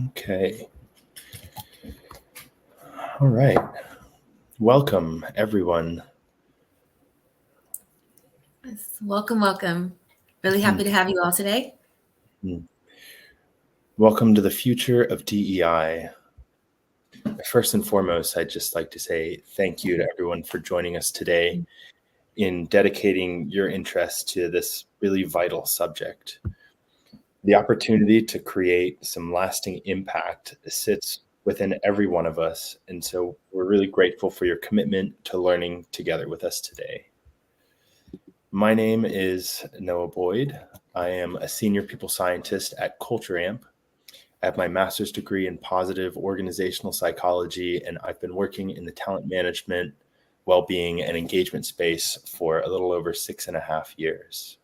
Okay. All right. Welcome, everyone. Welcome. Really happy to have you all today. Welcome to the future of DEI. First and foremost, I'd just like to say thank you to everyone for joining us today in dedicating your interest to this really vital subject. The opportunity to create some lasting impact sits within every one of us, and so we're really grateful for your commitment to learning together with us today. My name is Noah Boyd. I am a senior people scientist at CultureAmp. I have my master's degree in positive organizational psychology, and I've been working in the talent management, well-being, and engagement space for a little over 6.5 years.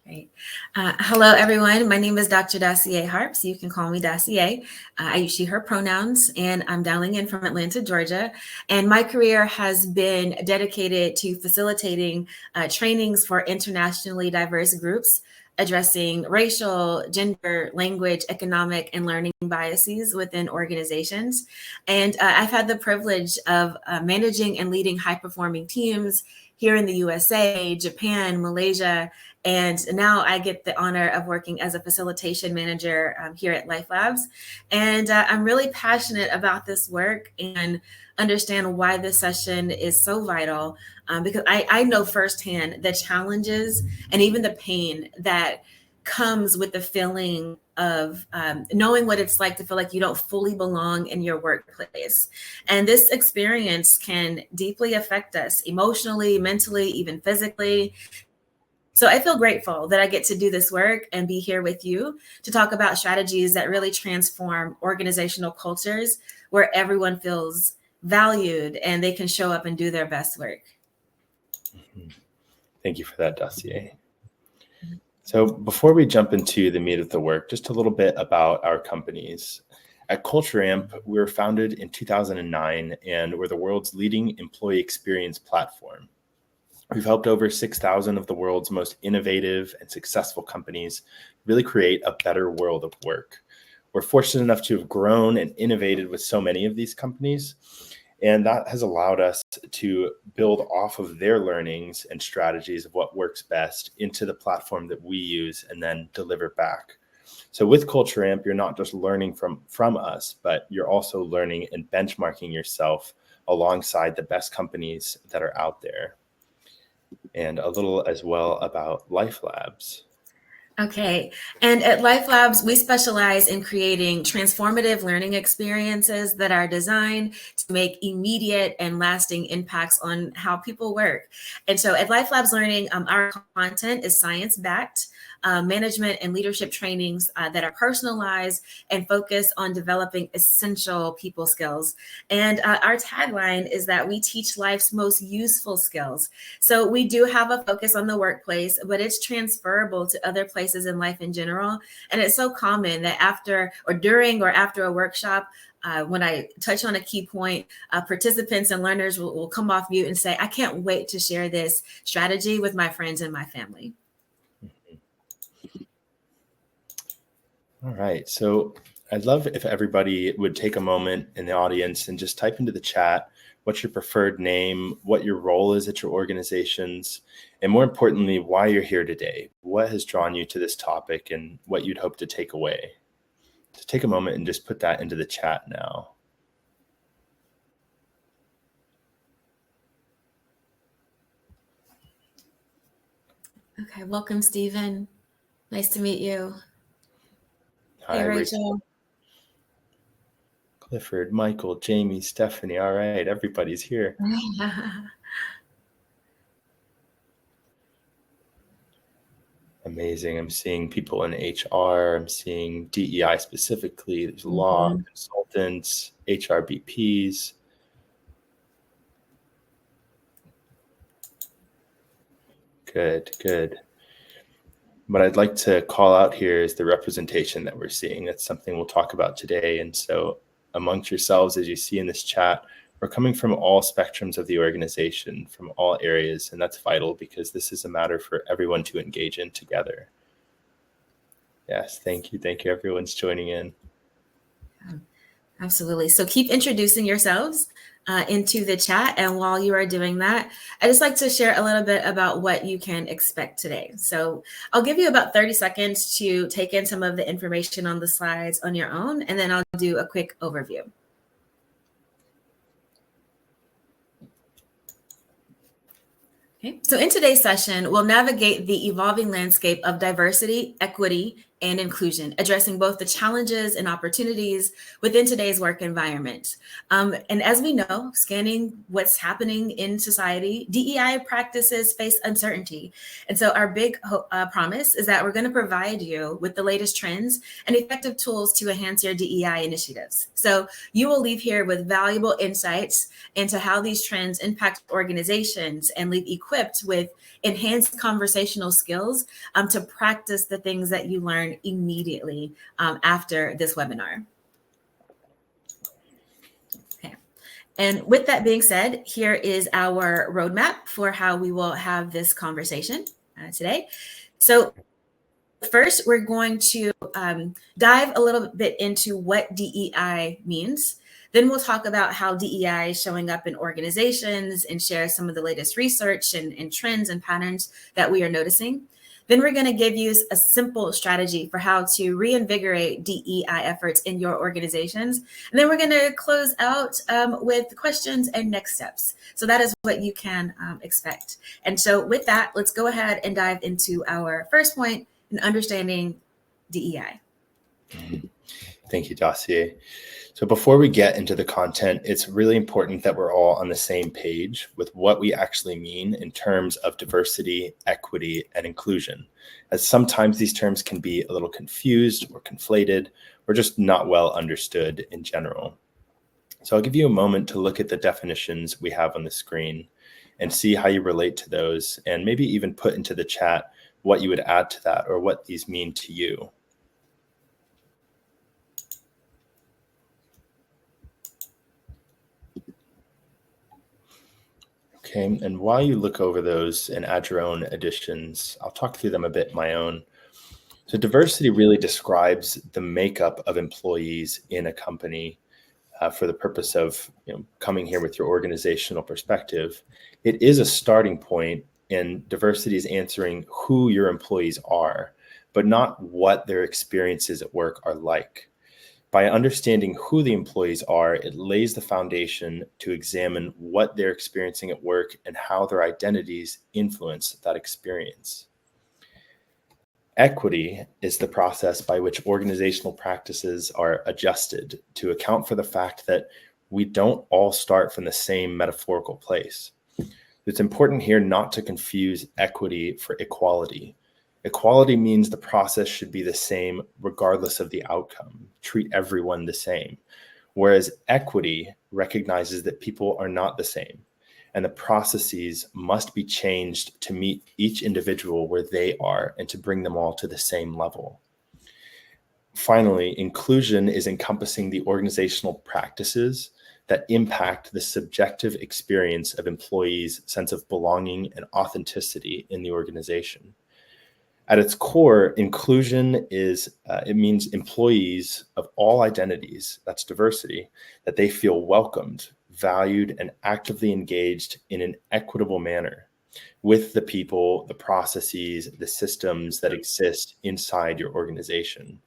Great. Hello, everyone. My name is Dr. Dacier Harps. You can call me Dacier. I use she, her pronouns, and I'm dialing in from Atlanta, Georgia. And my career has been dedicated to facilitating trainings for internationally diverse groups, addressing racial, gender, language, economic, and learning biases within organizations. And I've had the privilege of managing and leading high-performing teams here in the USA, Japan, Malaysia, and now I get the honor of working as a facilitation manager here at LifeLabs. And I'm really passionate about this work and understand why this session is so vital because I know firsthand the challenges and even the pain that comes with the feeling of knowing what it's like to feel like you don't fully belong in your workplace. And this experience can deeply affect us emotionally, mentally, even physically. So I feel grateful that I get to do this work and be here with you to talk about strategies that really transform organizational cultures where everyone feels valued and they can show up and do their best work. Thank you for that, Dacier. So before we jump into the meat of the work, just a little bit about our companies. At CultureAmp, we were founded in 2009, and we're the world's leading employee experience platform. We've helped over 6,000 of the world's most innovative and successful companies really create a better world of work. We're fortunate enough to have grown and innovated with so many of these companies, and that has allowed us to build off of their learnings and strategies of what works best into the platform that we use and then deliver back. So with CultureAmp, you're not just learning from us, but you're also learning and benchmarking yourself alongside the best companies that are out there. And a little as well about LifeLabs. Okay. And at LifeLabs, we specialize in creating transformative learning experiences that are designed to make immediate and lasting impacts on how people work. And so at LifeLabs Learning, our content is science-backed. Management and leadership trainings that are personalized and focus on developing essential people skills. And our tagline is that we teach life's most useful skills. So we do have a focus on the workplace, but it's transferable to other places in life in general. And it's so common that after or during or after a workshop, when I touch on a key point, participants and learners will come off mute and say, I can't wait to share this strategy with my friends and my family. All right. So I'd love if everybody would take a moment in the audience and just type into the chat what's your preferred name, what your role is at your organizations, and more importantly, why you're here today. What has drawn you to this topic and what you'd hope to take away. So take a moment and just put that into the chat now. Okay, welcome, Stephen. Nice to meet you. Hi, hey, Rachel. Clifford, Michael, Jamie, Stephanie. All right, everybody's here. Amazing. I'm seeing people in HR. I'm seeing DEI specifically. There's law consultants, HRBPs. Good. What I'd like to call out here is the representation that we're seeing. That's something we'll talk about today. And so amongst yourselves, as you see in this chat, we're coming from all spectrums of the organization, from all areas. And that's vital because this is a matter for everyone to engage in together. Yes, thank you. Thank you. Everyone's joining in. Absolutely. So keep introducing yourselves into the chat. And while you are doing that, I just like to share a little bit about what you can expect today. So I'll give you about 30 seconds to take in some of the information on the slides on your own, and then I'll do a quick overview. Okay. So in today's session, we'll navigate the evolving landscape of diversity, equity, and inclusion, addressing both the challenges and opportunities within today's work environment. And as we know, scanning what's happening in society, DEI practices face uncertainty. And so our big promise is that we're going to provide you with the latest trends and effective tools to enhance your DEI initiatives. So you will leave here with valuable insights into how these trends impact organizations and leave equipped with enhanced conversational skills to practice the things that you learn immediately after this webinar. Okay. And with that being said, here is our roadmap for how we will have this conversation today. So first, we're going to dive a little bit into what DEI means. Then we'll talk about how DEI is showing up in organizations and share some of the latest research and trends and patterns that we are noticing. Then we're going to give you a simple strategy for how to reinvigorate DEI efforts in your organizations. And then we're going to close out with questions and next steps. So that is what you can expect. And so with that, let's go ahead and dive into our first point in understanding DEI. Thank you, Dacier. So before we get into the content, it's really important that we're all on the same page with what we actually mean in terms of diversity, equity, and inclusion, as sometimes these terms can be a little confused or conflated or just not well understood in general. So I'll give you a moment to look at the definitions we have on the screen and see how you relate to those, and maybe even put into the chat what you would add to that or what these mean to you. Okay, and while you look over those and add your own additions, I'll talk through them a bit my own. So diversity really describes the makeup of employees in a company for the purpose of coming here with your organizational perspective. It is a starting point, and diversity is answering who your employees are, but not what their experiences at work are like. By understanding who the employees are, it lays the foundation to examine what they're experiencing at work and how their identities influence that experience. Equity is the process by which organizational practices are adjusted to account for the fact that we don't all start from the same metaphorical place. It's important here not to confuse equity for equality. Equality means the process should be the same regardless of the outcome. Treat everyone the same. Whereas equity recognizes that people are not the same, and the processes must be changed to meet each individual where they are and to bring them all to the same level. Finally, inclusion is encompassing the organizational practices that impact the subjective experience of employees' sense of belonging and authenticity in the organization. At its core, inclusion it means employees of all identities, that's diversity, that they feel welcomed, valued, and actively engaged in an equitable manner with the people, the processes, the systems that exist inside your organization.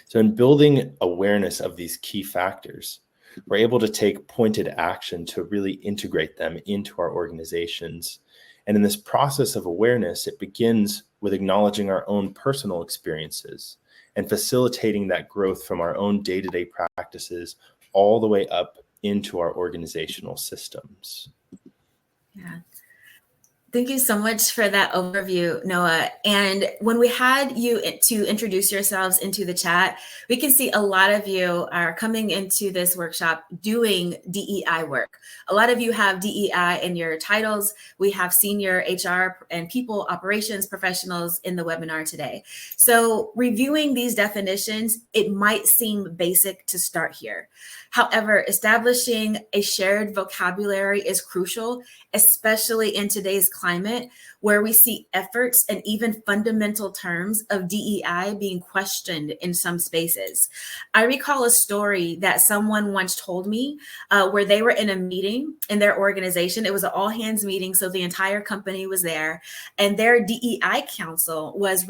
So in building awareness of these key factors, we're able to take pointed action to really integrate them into our organizations. And in this process of awareness, it begins with acknowledging our own personal experiences and facilitating that growth from our own day-to-day practices all the way up into our organizational systems. Yeah. Thank you so much for that overview, Noah. And when we had you to introduce yourselves into the chat, we can see a lot of you are coming into this workshop doing DEI work. A lot of you have DEI in your titles. We have senior HR and people operations professionals in the webinar today. So reviewing these definitions, it might seem basic to start here. However, establishing a shared vocabulary is crucial, especially in today's climate where we see efforts and even fundamental terms of DEI being questioned in some spaces. I recall a story that someone once told me where they were in a meeting in their organization. It was an all hands meeting, so the entire company was there, and their DEI council was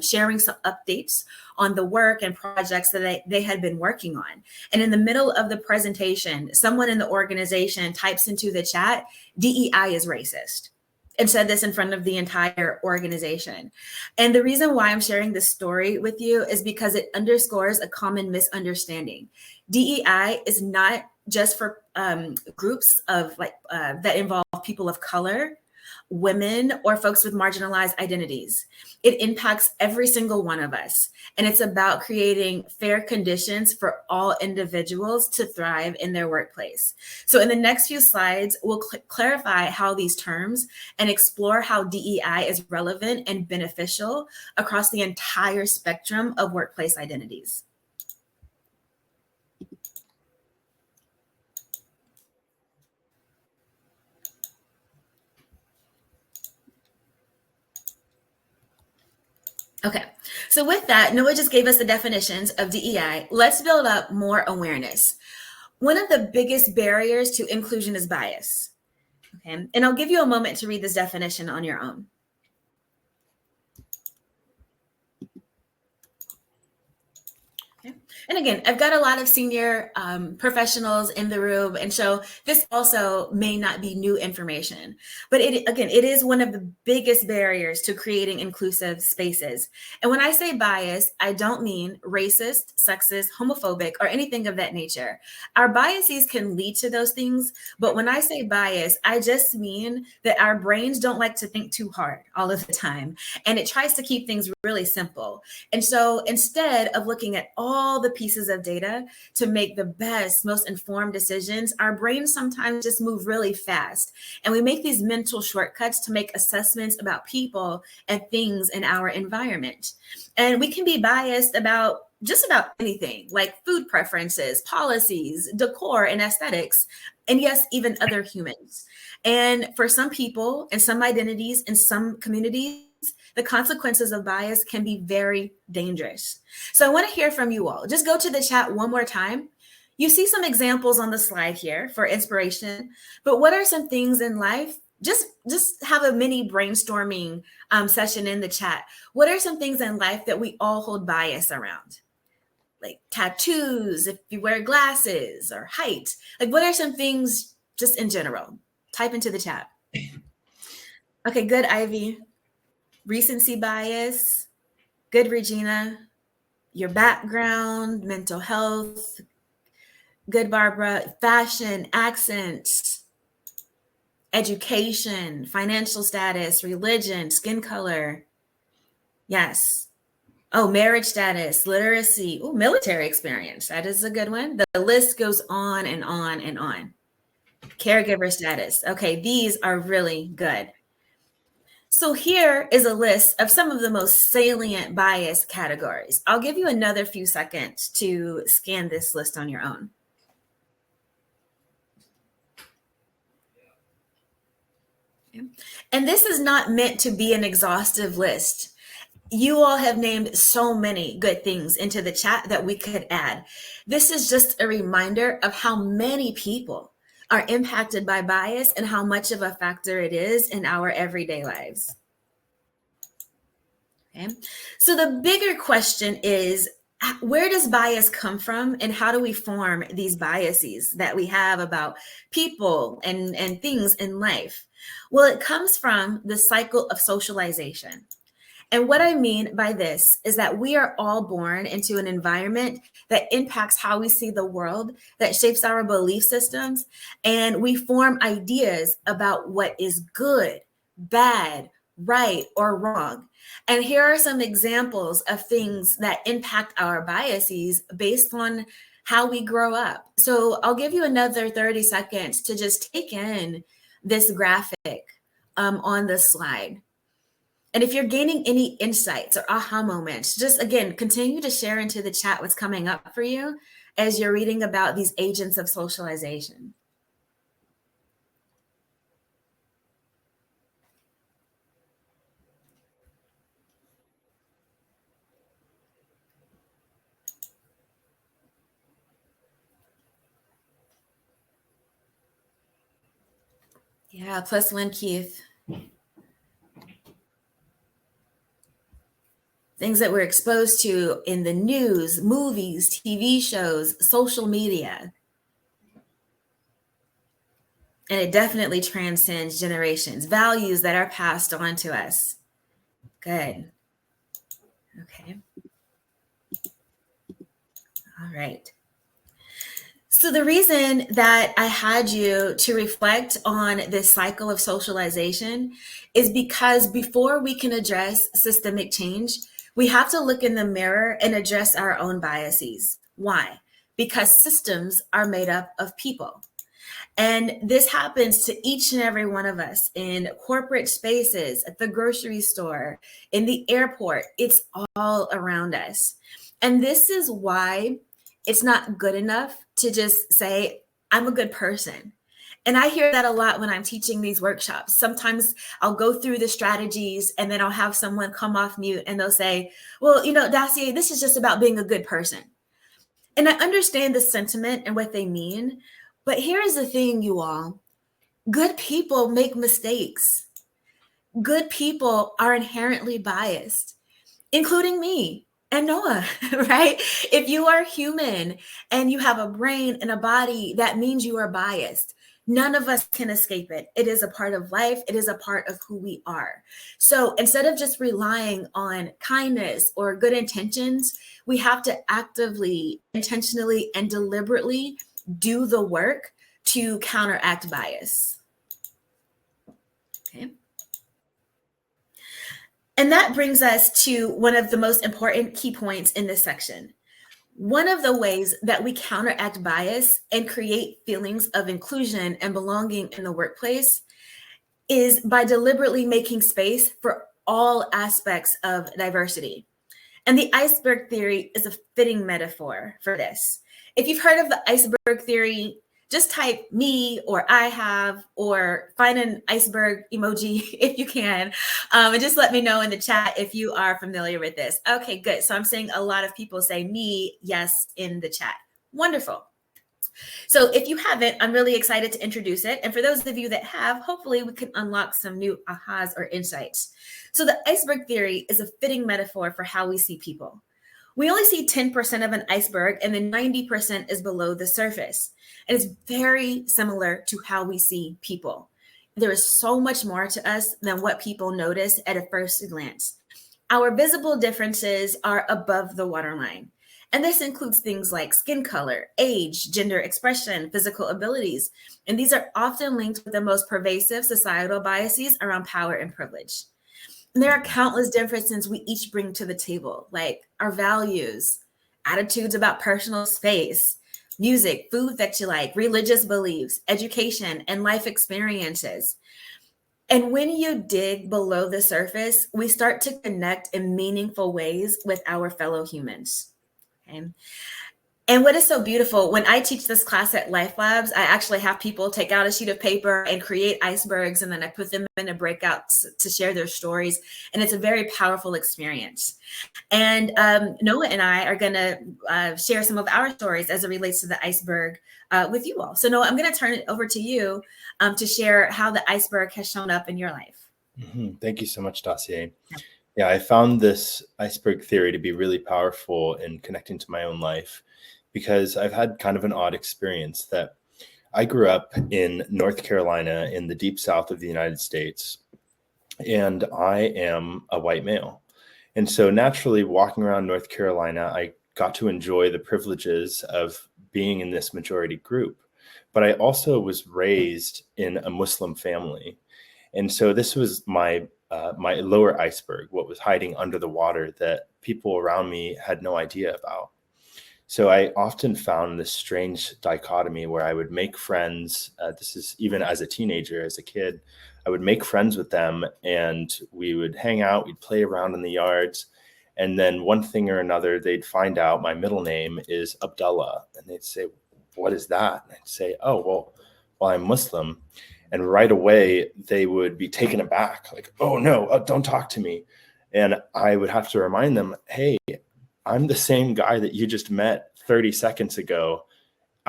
sharing some updates on the work and projects that they had been working on. And in the middle of the presentation, someone in the organization types into the chat, DEI is racist, and said this in front of the entire organization. And the reason why I'm sharing this story with you is because it underscores a common misunderstanding. DEI is not just for groups of that involve people of color, women, or folks with marginalized identities. It impacts every single one of us. And it's about creating fair conditions for all individuals to thrive in their workplace. So in the next few slides, we'll clarify how these terms and explore how DEI is relevant and beneficial across the entire spectrum of workplace identities. Okay, so with that, Noah just gave us the definitions of DEI. Let's build up more awareness. One of the biggest barriers to inclusion is bias. Okay, and I'll give you a moment to read this definition on your own. Okay. And again, I've got a lot of senior professionals in the room, and so this also may not be new information, but it is one of the biggest barriers to creating inclusive spaces. And when I say bias, I don't mean racist, sexist, homophobic, or anything of that nature. Our biases can lead to those things, but when I say bias, I just mean that our brains don't like to think too hard all of the time, and it tries to keep things really simple. And so instead of looking at all the pieces of data to make the best, most informed decisions, our brains sometimes just move really fast. And we make these mental shortcuts to make assessments about people and things in our environment. And we can be biased about just about anything, like food preferences, policies, decor, and aesthetics, and yes, even other humans. And for some people and some identities in some communities, the consequences of bias can be very dangerous. So I want to hear from you all. Just go to the chat one more time. You see some examples on the slide here for inspiration, but what are some things in life? Just have a mini brainstorming session in the chat. What are some things in life that we all hold bias around? Like tattoos, if you wear glasses, or height. Like, what are some things just in general? Type into the chat. Okay, good, Ivy. Recency bias. Good, Regina. Your background, mental health. Good, Barbara. Fashion, accents, education, financial status, religion, skin color. Yes. Oh, marriage status, literacy. Oh, military experience. That is a good one. The list goes on and on and on. Caregiver status. Okay, these are really good. So here is a list of some of the most salient bias categories. I'll give you another few seconds to scan this list on your own. Okay. And this is not meant to be an exhaustive list. You all have named so many good things into the chat that we could add. This is just a reminder of how many people are impacted by bias and how much of a factor it is in our everyday lives. Okay. So the bigger question is, where does bias come from, and how do we form these biases that we have about people and things in life? Well, it comes from the cycle of socialization. And what I mean by this is that we are all born into an environment that impacts how we see the world, that shapes our belief systems, and we form ideas about what is good, bad, right, or wrong. And here are some examples of things that impact our biases based on how we grow up. So I'll give you another 30 seconds to just take in this graphic on the slide. And if you're gaining any insights or aha moments, just again, continue to share into the chat what's coming up for you as you're reading about these agents of socialization. Yeah, +1, Keith. Things that we're exposed to in the news, movies, TV shows, social media. And it definitely transcends generations, values that are passed on to us. Good. Okay. All right. So the reason that I had you to reflect on this cycle of socialization is because before we can address systemic change, we have to look in the mirror and address our own biases. Why? Because systems are made up of people. And this happens to each and every one of us in corporate spaces, at the grocery store, in the airport. It's all around us. And this is why it's not good enough to just say, I'm a good person. And I hear that a lot when I'm teaching these workshops. Sometimes I'll go through the strategies and then I'll have someone come off mute and they'll say, well, Dacier, this is just about being a good person. And I understand the sentiment and what they mean. But here's the thing, you all. Good people make mistakes. Good people are inherently biased, including me and Noah, right? If you are human and you have a brain and a body, that means you are biased. None of us can escape it. It is a part of life. It is a part of who we are. So instead of just relying on kindness or good intentions, we have to actively, intentionally, and deliberately do the work to counteract bias. Okay. And that brings us to one of the most important key points in this section. One of the ways that we counteract bias and create feelings of inclusion and belonging in the workplace is by deliberately making space for all aspects of diversity. And the iceberg theory is a fitting metaphor for this. If you've heard of the iceberg theory, just type me or I have, or find an iceberg emoji if you can. And just let me know in the chat if you are familiar with this. Okay, good. So I'm seeing a lot of people say me, yes, in the chat. Wonderful. So if you haven't, I'm really excited to introduce it. And for those of you that have, hopefully we can unlock some new ahas or insights. So the iceberg theory is a fitting metaphor for how we see people. We only see 10% of an iceberg, and then 90% is below the surface. And it's very similar to how we see people. There is so much more to us than what people notice at a first glance. Our visible differences are above the waterline. And this includes things like skin color, age, gender expression, physical abilities. And these are often linked with the most pervasive societal biases around power and privilege. And there are countless differences we each bring to the table, like our values, attitudes about personal space, music, food that you like, religious beliefs, education, and life experiences. And when you dig below the surface, we start to connect in meaningful ways with our fellow humans. Okay. And what is so beautiful, when I teach this class at LifeLabs, I actually have people take out a sheet of paper and create icebergs, and then I put them in a breakout to share their stories. And it's a very powerful experience. And Noah and I are going to share some of our stories as it relates to the iceberg with you all. So Noah, I'm going to turn it over to you to share how the iceberg has shown up in your life. Mm-hmm. Thank you so much, Dacier. Yeah, I found this iceberg theory to be really powerful in connecting to my own life, because I've had kind of an odd experience. That I grew up in North Carolina in the deep south of the United States, and I am a white male. And so naturally, walking around North Carolina, I got to enjoy the privileges of being in this majority group. But I also was raised in a Muslim family. And so this was my lower iceberg, what was hiding under the water that people around me had no idea about. So I often found this strange dichotomy where I would make friends. This is even as a teenager, as a kid, I would make friends with them and we would hang out, we'd play around in the yards. And then one thing or another, they'd find out my middle name is Abdullah. And they'd say, what is that? And I'd say, oh, well, I'm Muslim. And right away, they would be taken aback, like, oh, no, don't talk to me. And I would have to remind them, hey, I'm the same guy that you just met 30 seconds ago.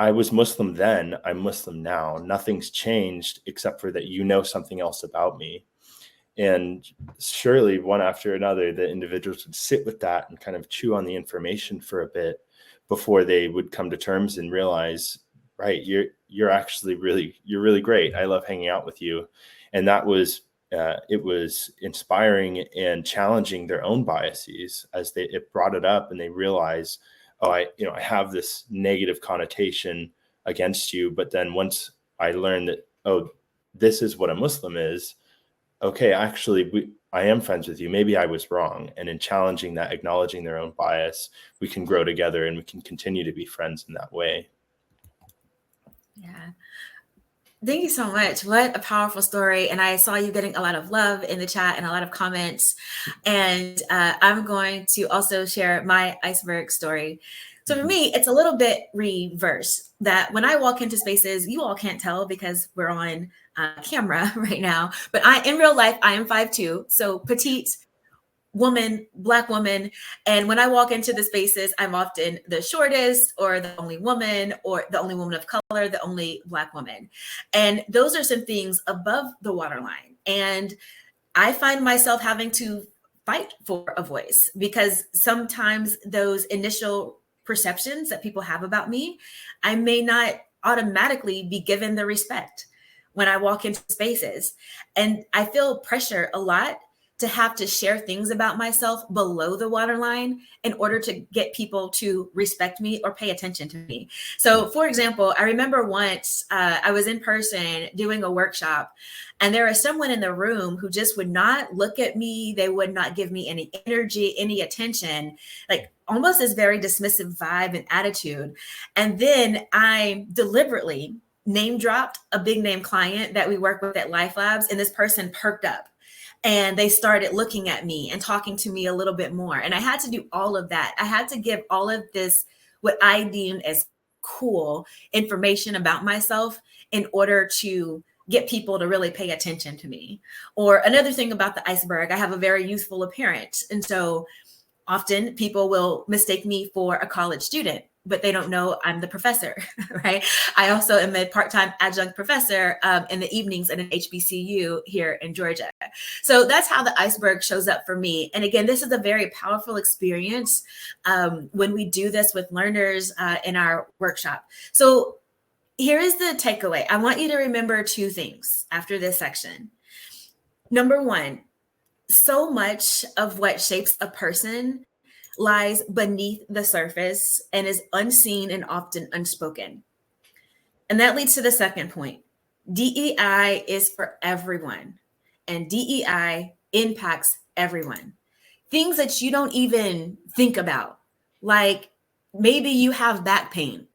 I was Muslim then, I'm Muslim now. Nothing's changed except for that you know something else about me. And surely one after another, the individuals would sit with that and kind of chew on the information for a bit before they would come to terms and realize, right, you're actually you're really great. I love hanging out with you. And that was it was inspiring and challenging their own biases as it brought it up, and they realized, oh, I have this negative connotation against you. But then once I learned that, oh, this is what a Muslim is, okay, actually, I am friends with you. Maybe I was wrong. And in challenging that, acknowledging their own bias, we can grow together and we can continue to be friends in that way. Yeah. Thank you so much. What a powerful story. And I saw you getting a lot of love in the chat and a lot of comments. And I'm going to also share my iceberg story. So for me, it's a little bit reverse, that when I walk into spaces, you all can't tell because we're on camera right now, but in real life, I am 5'2", so petite woman, Black woman. And when I walk into the spaces, I'm often the shortest or the only woman or the only woman of color, the only Black woman. And those are some things above the waterline. And I find myself having to fight for a voice because sometimes those initial perceptions that people have about me, I may not automatically be given the respect when I walk into spaces. And I feel pressure a lot to have to share things about myself below the waterline in order to get people to respect me or pay attention to me. So for example, I remember once I was in person doing a workshop, and there was someone in the room who just would not look at me. They would not give me any energy, any attention, like almost this very dismissive vibe and attitude. And then I deliberately name dropped a big name client that we work with at LifeLabs, and this person perked up. And they started looking at me and talking to me a little bit more. And I had to do all of that. I had to give all of this, what I deemed as cool information about myself in order to get people to really pay attention to me. Or another thing about the iceberg, I have a very youthful appearance. And so often people will mistake me for a college student, but they don't know I'm the professor, right? I also am a part-time adjunct professor in the evenings at an HBCU here in Georgia. So that's how the iceberg shows up for me. And again, this is a very powerful experience when we do this with learners in our workshop. So here is the takeaway. I want you to remember two things after this section. Number one, so much of what shapes a person lies beneath the surface and is unseen and often unspoken. And that leads to the second point. DEI is for everyone, and DEI impacts everyone. Things that you don't even think about, like maybe you have back pain.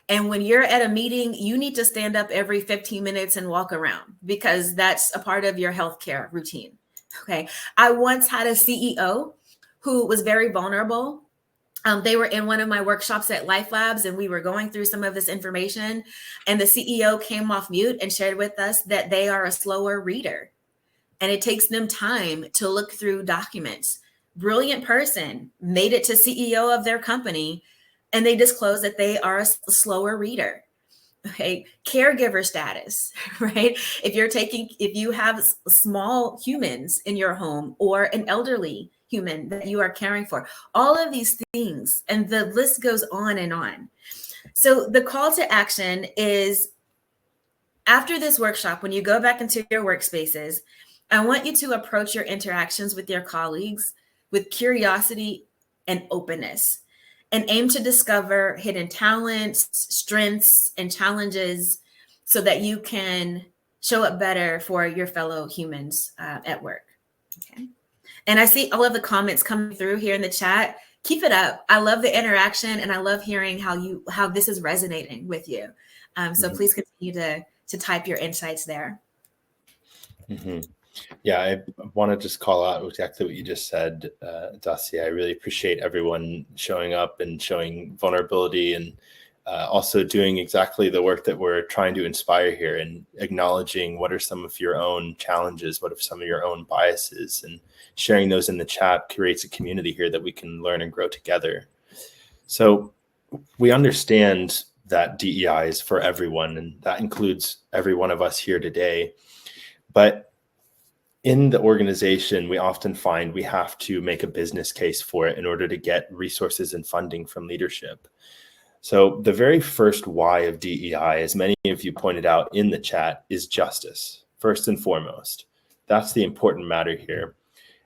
And when you're at a meeting, you need to stand up every 15 minutes and walk around because that's a part of your healthcare routine. Okay. I once had a CEO who was very vulnerable. They were in one of my workshops at LifeLabs, and we were going through some of this information. And the CEO came off mute and shared with us that they are a slower reader, and it takes them time to look through documents. Brilliant person, made it to CEO of their company, and they disclosed that they are a slower reader. Okay, caregiver status, right? If you have small humans in your home or an elderly human that you are caring for, all of these things, and the list goes on and on. So the call to action is, after this workshop, when you go back into your workspaces, I want you to approach your interactions with your colleagues with curiosity and openness, and aim to discover hidden talents, strengths, and challenges so that you can show up better for your fellow humans at work. Okay. And I see all of the comments coming through here in the chat. Keep it up. I love the interaction, and I love hearing how this is resonating with you. So please continue to type your insights there. Mm-hmm. Yeah, I want to just call out exactly what you just said, Dacia. I really appreciate everyone showing up and showing vulnerability, and also doing exactly the work that we're trying to inspire here, and acknowledging what are some of your own challenges, what are some of your own biases, and sharing those in the chat creates a community here that we can learn and grow together. So we understand that DEI is for everyone, and that includes every one of us here today. But in the organization, we often find we have to make a business case for it in order to get resources and funding from leadership. So the very first why of DEI, as many of you pointed out in the chat, is justice, first and foremost. That's the important matter here.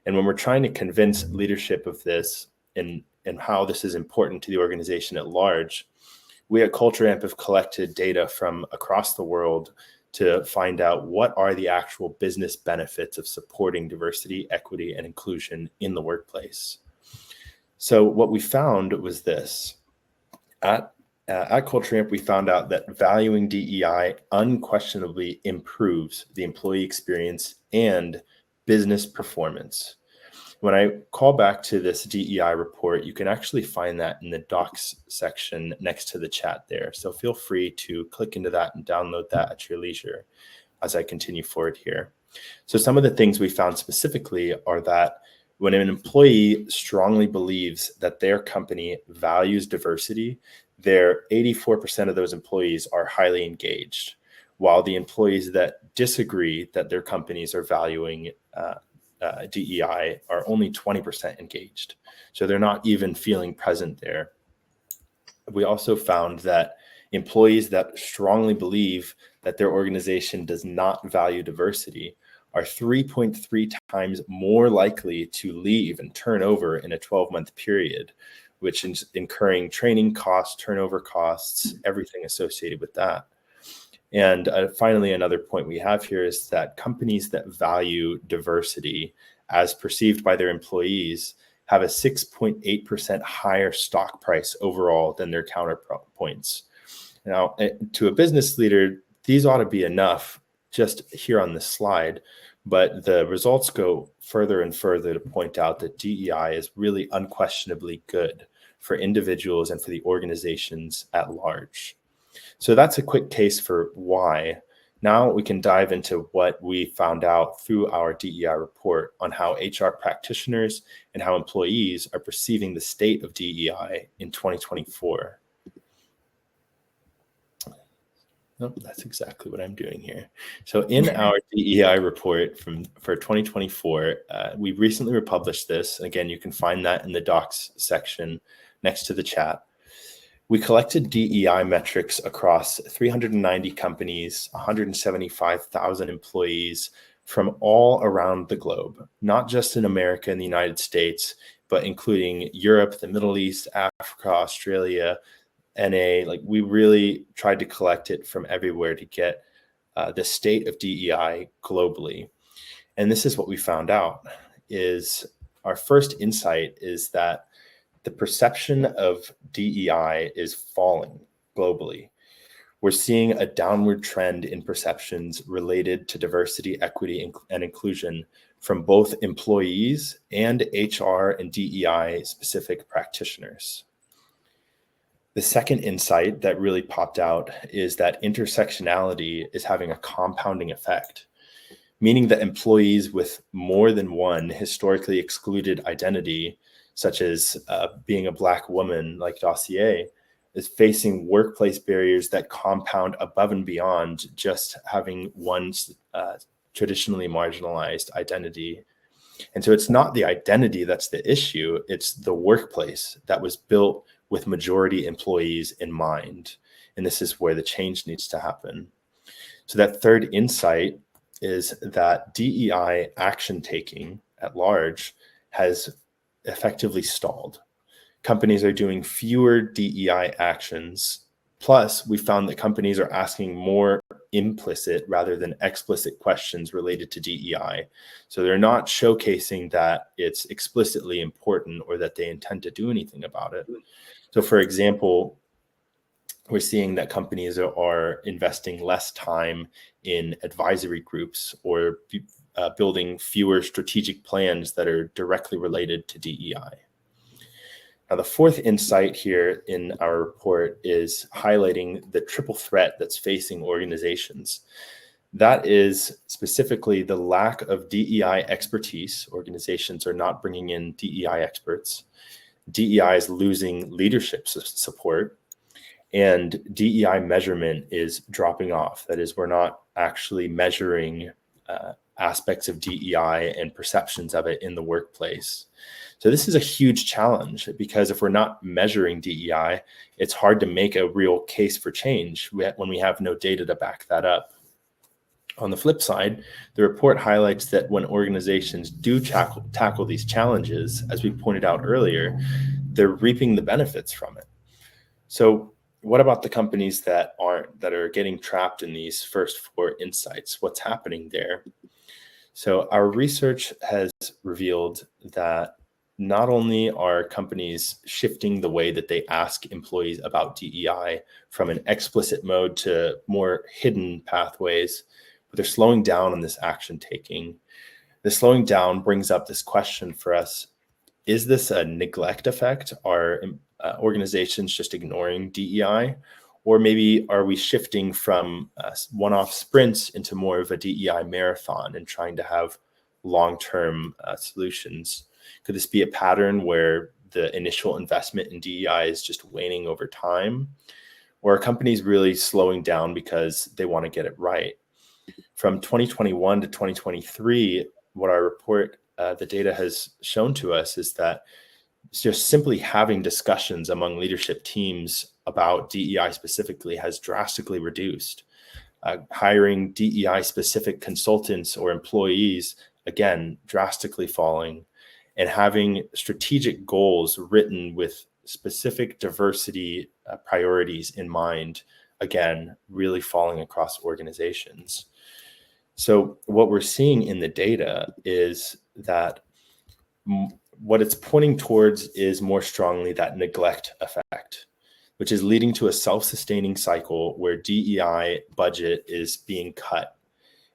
And when we're trying to convince leadership of this and how this is important to the organization at large, we at CultureAmp have collected data from across the world to find out what are the actual business benefits of supporting diversity, equity, and inclusion in the workplace. So what we found was this. At CultureAmp, we found out that valuing DEI unquestionably improves the employee experience and business performance. When I call back to this DEI report, you can actually find that in the docs section next to the chat there. So feel free to click into that and download that at your leisure as I continue forward here. So some of the things we found specifically are that when an employee strongly believes that their company values diversity, 84% of those employees are highly engaged, while the employees that disagree that their companies are valuing DEI are only 20% engaged. So they're not even feeling present there. We also found that employees that strongly believe that their organization does not value diversity are 3.3 times more likely to leave and turn over in a 12-month period, which is incurring training costs, turnover costs, everything associated with that. And finally, another point we have here is that companies that value diversity as perceived by their employees have a 6.8% higher stock price overall than their counterpoints. Now, to a business leader, these ought to be enough just here on this slide, but the results go further and further to point out that DEI is really unquestionably good for individuals and for the organizations at large. So that's a quick case for why. Now we can dive into what we found out through our DEI report on how HR practitioners and how employees are perceiving the state of DEI in 2024. Oh, that's exactly what I'm doing here. So in our DEI report for 2024, we recently republished this. Again, you can find that in the docs section next to the chat. We collected DEI metrics across 390 companies, 175,000 employees from all around the globe, not just in America and the United States, but including Europe, the Middle East, Africa, Australia, NA. Like, we really tried to collect it from everywhere to get the state of DEI globally. And this is what we found out is our first insight is that the perception of DEI is falling globally. We're seeing a downward trend in perceptions related to diversity, equity, and inclusion from both employees and HR and DEI specific practitioners. The second insight that really popped out is that intersectionality is having a compounding effect, meaning that employees with more than one historically excluded identity, such as being a Black woman like Dossier, is facing workplace barriers that compound above and beyond just having one traditionally marginalized identity. And so it's not the identity that's the issue, it's the workplace that was built with majority employees in mind. And this is where the change needs to happen. So that third insight is that DEI action taking at large has effectively stalled. Companies are doing fewer DEI actions. Plus, we found that companies are asking more implicit rather than explicit questions related to DEI. So they're not showcasing that it's explicitly important or that they intend to do anything about it. So for example, we're seeing that companies are investing less time in advisory groups or building fewer strategic plans that are directly related to DEI. Now, the fourth insight here in our report is highlighting the triple threat that's facing organizations. That is specifically the lack of DEI expertise. Organizations are not bringing in DEI experts. DEI is losing leadership support, And DEI measurement is dropping off. That is, we're not actually measuring aspects of DEI and perceptions of it in the workplace. So this is a huge challenge, because if we're not measuring DEI, it's hard to make a real case for change when we have no data to back that up. On the flip side, the report highlights that when organizations do tackle these challenges, as we pointed out earlier, they're reaping the benefits from it. So what about the companies that aren't, that are getting trapped in these first four insights? What's happening there? So our research has revealed that not only are companies shifting the way that they ask employees about DEI from an explicit mode to more hidden pathways, but they're slowing down on this action taking. The slowing down brings up this question for us: is this a neglect effect? Are organizations just ignoring DEI? Or maybe are we shifting from one-off sprints into more of a DEI marathon and trying to have long-term solutions? Could this be a pattern where the initial investment in DEI is just waning over time? Or are companies really slowing down because they want to get it right? From 2021 to 2023, what our report, the data has shown to us is that just simply having discussions among leadership teams about DEI specifically has drastically reduced. Hiring DEI specific consultants or employees, again, drastically falling, and having strategic goals written with specific diversity priorities in mind, again, really falling across organizations. So what we're seeing in the data is that what it's pointing towards is more strongly that neglect effect, which is leading to a self-sustaining cycle where DEI budget is being cut.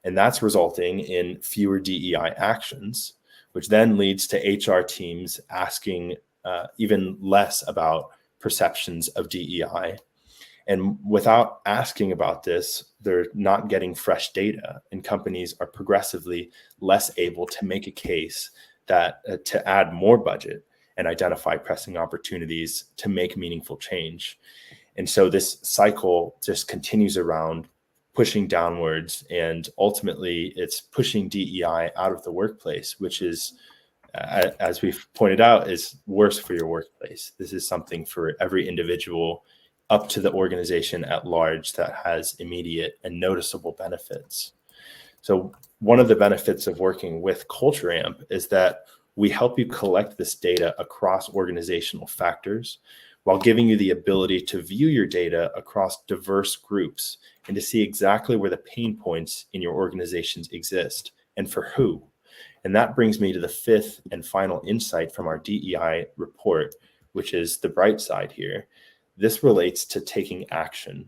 And that's resulting in fewer DEI actions, which then leads to HR teams asking even less about perceptions of DEI. And without asking about this, they're not getting fresh data, and companies are progressively less able to make a case that to add more budget and identify pressing opportunities to make meaningful change. And so this cycle just continues around, pushing downwards, and ultimately it's pushing DEI out of the workplace, which is, as we've pointed out, is worse for your workplace. This is something for every individual up to the organization at large that has immediate and noticeable benefits. So one of the benefits of working with CultureAmp is that we help you collect this data across organizational factors while giving you the ability to view your data across diverse groups and to see exactly where the pain points in your organizations exist and for who. And that brings me to the fifth and final insight from our DEI report, which is the bright side here. This relates to taking action.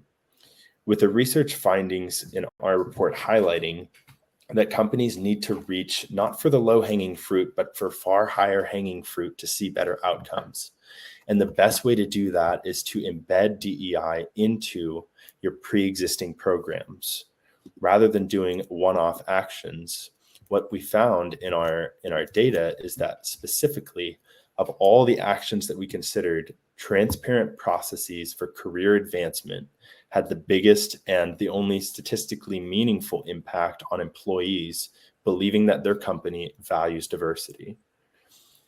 With the research findings in our report highlighting that companies need to reach not for the low-hanging fruit, but for far higher hanging fruit to see better outcomes. And the best way to do that is to embed DEI into your pre-existing programs rather than doing one-off actions. What we found in our data is that specifically of all the actions that we considered, transparent processes for career advancement had the biggest and the only statistically meaningful impact on employees believing that their company values diversity.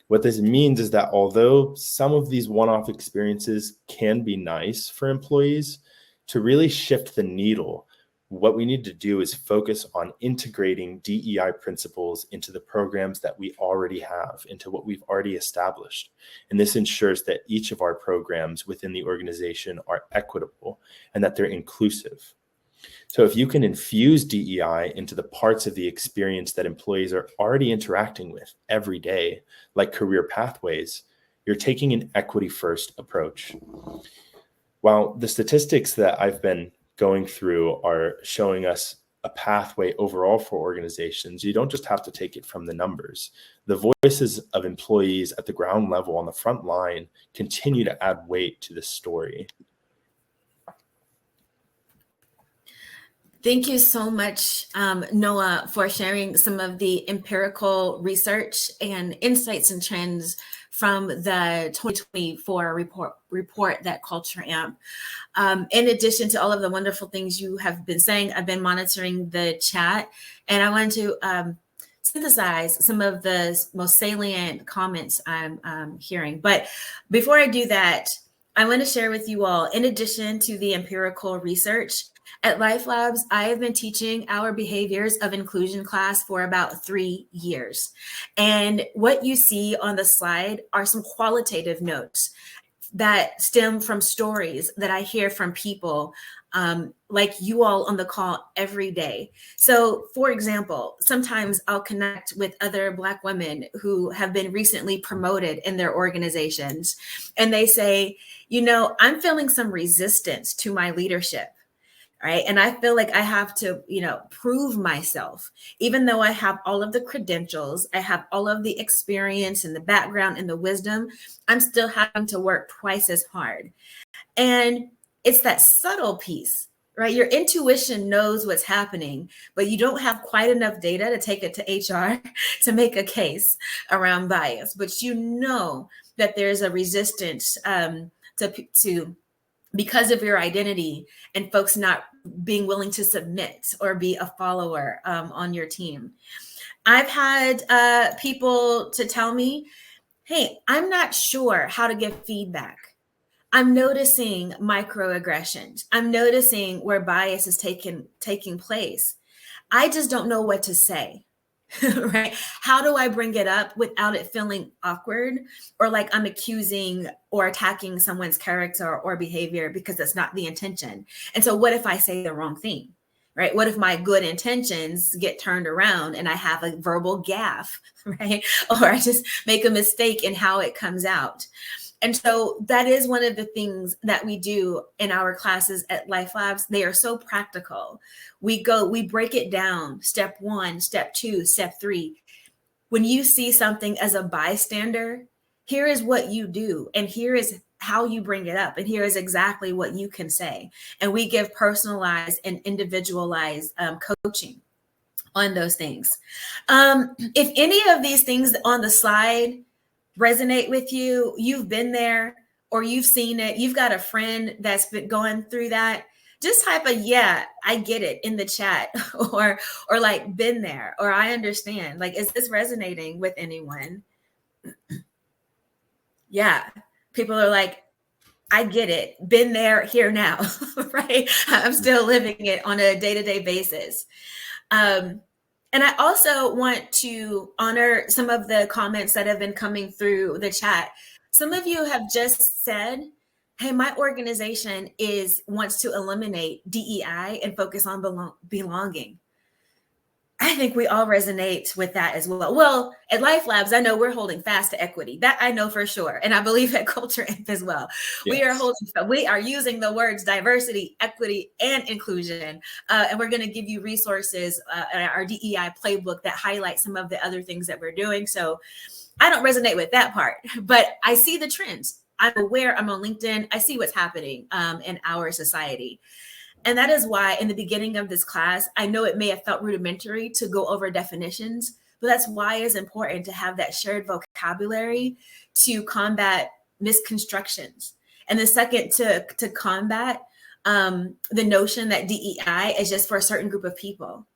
What this means is that although some of these one-off experiences can be nice for employees, to really shift the needle, what we need to do is focus on integrating DEI principles into the programs that we already have, into what we've already established. And this ensures that each of our programs within the organization are equitable and that they're inclusive. So if you can infuse DEI into the parts of the experience that employees are already interacting with every day, like career pathways, you're taking an equity-first approach. While the statistics that I've been going through are showing us a pathway overall for organizations, you don't just have to take it from the numbers. The voices of employees at the ground level on the front line continue to add weight to this story. Thank you so much, Noah, for sharing some of the empirical research and insights and trends from the 2024 report that CultureAmp. In addition to all of the wonderful things you have been saying, I've been monitoring the chat, and I wanted to synthesize some of the most salient comments I'm hearing. But before I do that, I want to share with you all, in addition to the empirical research, at LifeLabs, I have been teaching our behaviors of inclusion class for about 3 years. And what you see on the slide are some qualitative notes that stem from stories that I hear from people like you all on the call every day. So, for example, sometimes I'll connect with other Black women who have been recently promoted in their organizations, and they say, you know, I'm feeling some resistance to my leadership. Right. And I feel like I have to, you know, prove myself, even though I have all of the credentials, I have all of the experience and the background and the wisdom, I'm still having to work twice as hard. And it's that subtle piece, right? Your intuition knows what's happening, but you don't have quite enough data to take it to HR to make a case around bias. But you know that there's a resistance to because of your identity and folks not being willing to submit or be a follower on your team. I've had people to tell me, hey, I'm not sure how to give feedback. I'm noticing microaggressions. I'm noticing where bias is taking place. I just don't know what to say. Right? How do I bring it up without it feeling awkward or like I'm accusing or attacking someone's character or behavior because that's not the intention? And so what if I say the wrong thing? Right? What if my good intentions get turned around and I have a verbal gaffe, right? Or I just make a mistake in how it comes out. And so that is one of the things that we do in our classes at LifeLabs. They are so practical. We break it down, step 1, step 2, step 3. When you see something as a bystander, here is what you do, and here is how you bring it up, and here is exactly what you can say. And we give personalized and individualized coaching on those things. If any of these things on the slide resonate with you, you've been there or you've seen it, you've got a friend that's been going through that, just type a yeah, I get it in the chat or like been there or I understand. Like, is this resonating with anyone? Yeah. People are like, I get it. Been there, here now, right? I'm still living it on a day-to-day basis. And I also want to honor some of the comments that have been coming through the chat. Some of you have just said, hey, my organization wants to eliminate DEI and focus on belonging. I think we all resonate with that as well. Well, at LifeLabs, I know we're holding fast to equity. That I know for sure. And I believe at CultureAmp as well. Yes. We are using the words diversity, equity, and inclusion. And we're going to give you resources in our DEI playbook that highlight some of the other things that we're doing. So I don't resonate with that part, but I see the trends. I'm aware, I'm on LinkedIn. I see what's happening in our society. And that is why in the beginning of this class, I know it may have felt rudimentary to go over definitions, but that's why it's important to have that shared vocabulary to combat misconstructions. And the second, to combat the notion that DEI is just for a certain group of people.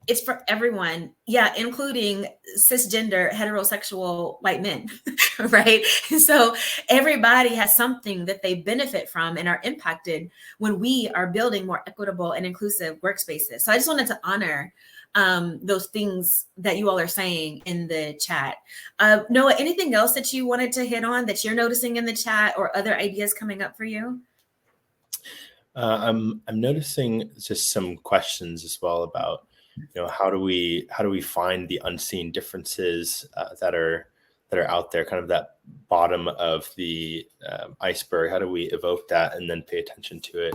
It's for everyone, yeah, including cisgender, heterosexual white men, right? So everybody has something that they benefit from and are impacted when we are building more equitable and inclusive workspaces. So I just wanted to honor those things that you all are saying in the chat. Noah, anything else that you wanted to hit on that you're noticing in the chat or other ideas coming up for you? I'm noticing just some questions as well about, you know, how do we find the unseen differences that are out there, kind of that bottom of the iceberg? How do we evoke that and then pay attention to it?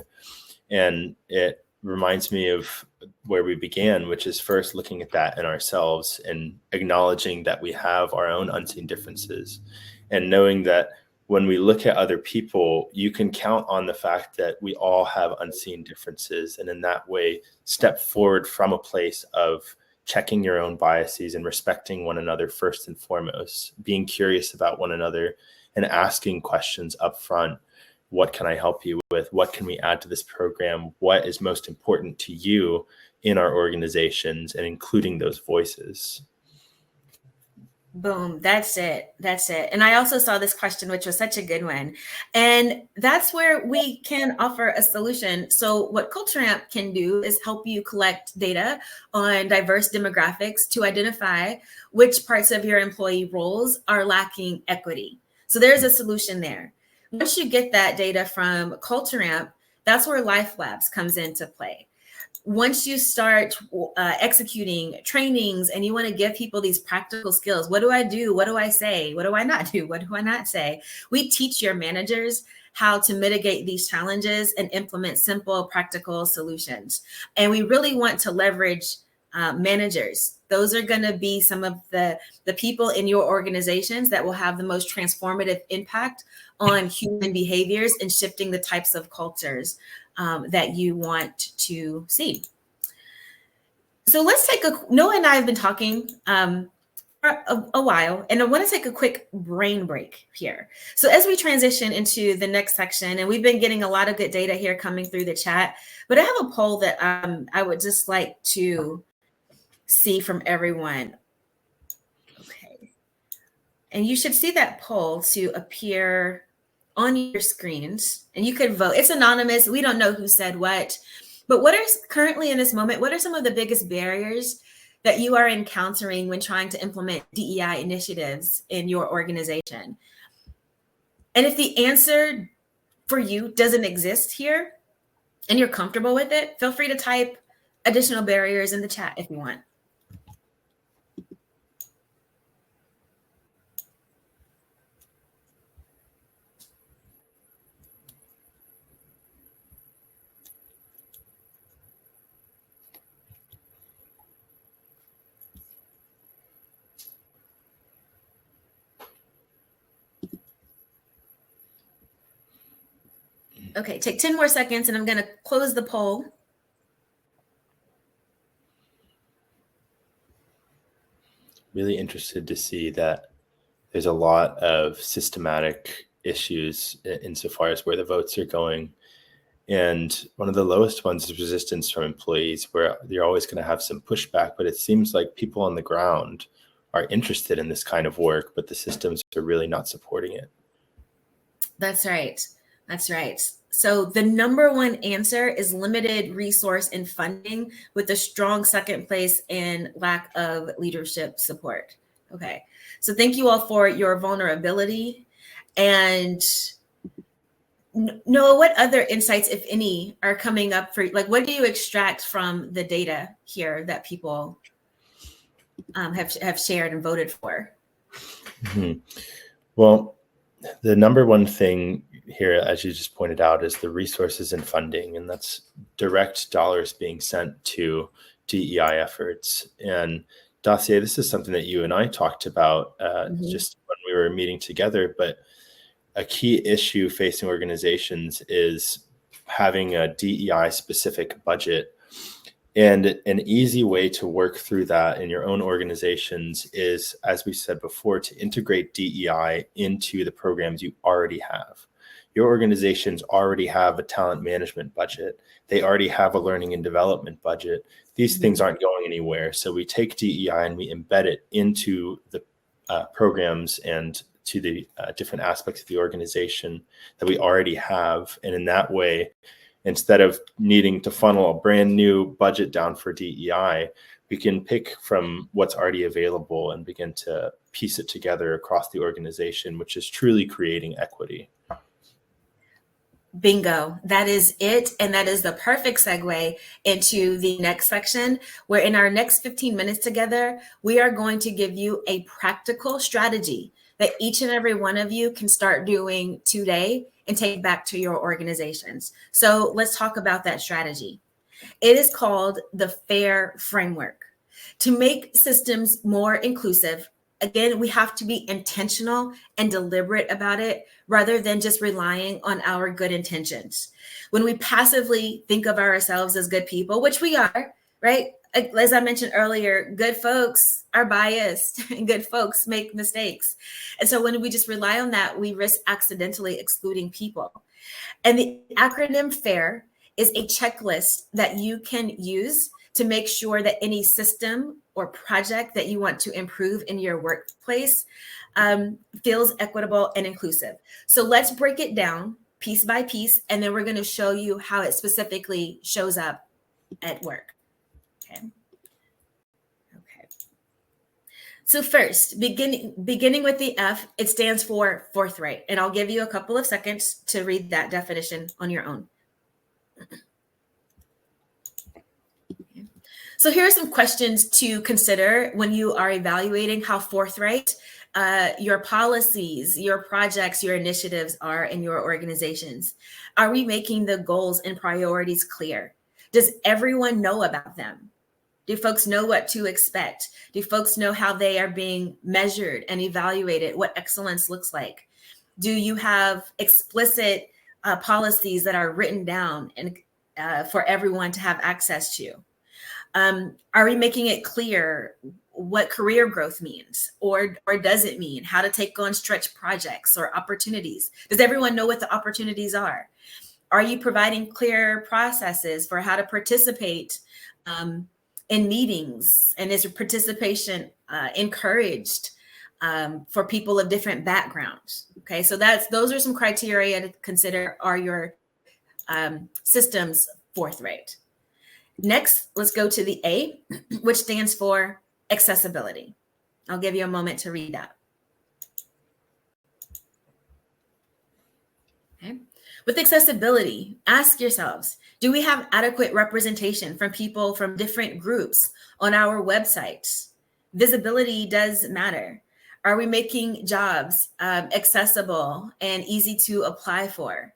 And it reminds me of where we began, which is first looking at that in ourselves and acknowledging that we have our own unseen differences, and knowing that when we look at other people, you can count on the fact that we all have unseen differences, and in that way, step forward from a place of checking your own biases and respecting one another first and foremost, being curious about one another and asking questions up front. What can I help you with? What can we add to this program? What is most important to you in our organizations, and including those voices? Boom. That's it. That's it. And I also saw this question, which was such a good one. And that's where we can offer a solution. So what CultureAmp can do is help you collect data on diverse demographics to identify which parts of your employee roles are lacking equity. So there's a solution there. Once you get that data from CultureAmp, that's where LifeLabs comes into play. Once you start executing trainings and you want to give people these practical skills, what do I do? What do I say? What do I not do? What do I not say? We teach your managers how to mitigate these challenges and implement simple, practical solutions. And we really want to leverage managers. Those are going to be some of the people in your organizations that will have the most transformative impact on human behaviors and shifting the types of cultures that you want to see. So let's take Noah and I have been talking for a while, and I want to take a quick brain break here. So as we transition into the next section, and we've been getting a lot of good data here coming through the chat, but I have a poll that I would just like to see from everyone. Okay. And you should see that poll to appear on your screens, and you could vote. It's anonymous. We don't know who said what, but what are currently in this moment, what are some of the biggest barriers that you are encountering when trying to implement DEI initiatives in your organization? And if the answer for you doesn't exist here and you're comfortable with it, feel free to type additional barriers in the chat if you want. Okay, take 10 more seconds and I'm going to close the poll. Really interested to see that there's a lot of systematic issues insofar as where the votes are going. And one of the lowest ones is resistance from employees, where you're always going to have some pushback, but it seems like people on the ground are interested in this kind of work, but the systems are really not supporting it. That's right. That's right. So the number one answer is limited resource and funding, with a strong second place in lack of leadership support. Okay. So thank you all for your vulnerability. And Noah, what other insights, if any, are coming up for, like, what do you extract from the data here that people have shared and voted for? Mm-hmm. Well, the number one thing here, as you just pointed out, is the resources and funding, and that's direct dollars being sent to DEI efforts. And Dacier, this is something that you and I talked about just when we were meeting together, but a key issue facing organizations is having a DEI specific budget. And an easy way to work through that in your own organizations is, as we said before, to integrate DEI into the programs you already have. Your organizations already have a talent management budget. They already have a learning and development budget. These things aren't going anywhere. So we take DEI and we embed it into the programs and to the different aspects of the organization that we already have. And in that way, instead of needing to funnel a brand new budget down for DEI, we can pick from what's already available and begin to piece it together across the organization, which is truly creating equity. Bingo. That is it. And that is the perfect segue into the next section, where in our next 15 minutes together, we are going to give you a practical strategy that each and every one of you can start doing today and take back to your organizations. So let's talk about that strategy. It is called the FAIR framework. To make systems more inclusive, again, we have to be intentional and deliberate about it rather than just relying on our good intentions. When we passively think of ourselves as good people, which we are, right? as I mentioned earlier, good folks are biased and good folks make mistakes. And so when we just rely on that, we risk accidentally excluding people. And the acronym FAIR is a checklist that you can use to make sure that any system or project that you want to improve in your workplace feels equitable and inclusive. So let's break it down piece by piece, and then we're going to show you how it specifically shows up at work. Okay. So first, beginning with the F, it stands for forthright. And I'll give you a couple of seconds to read that definition on your own. So here are some questions to consider when you are evaluating how forthright your policies, your projects, your initiatives are in your organizations. Are we making the goals and priorities clear? Does everyone know about them? Do folks know what to expect? Do folks know how they are being measured and evaluated, what excellence looks like? Do you have explicit policies that are written down and for everyone to have access to? Are we making it clear what career growth means or does it mean? How to take on stretch projects or opportunities? Does everyone know what the opportunities are? Are you providing clear processes for how to participate in meetings, and is participation encouraged for people of different backgrounds? Okay, so those are some criteria to consider. Are your systems forthright? Next, let's go to the A, which stands for accessibility. I'll give you a moment to read that. Okay. With accessibility, ask yourselves, do we have adequate representation from people from different groups on our websites? Visibility does matter. Are we making jobs accessible and easy to apply for?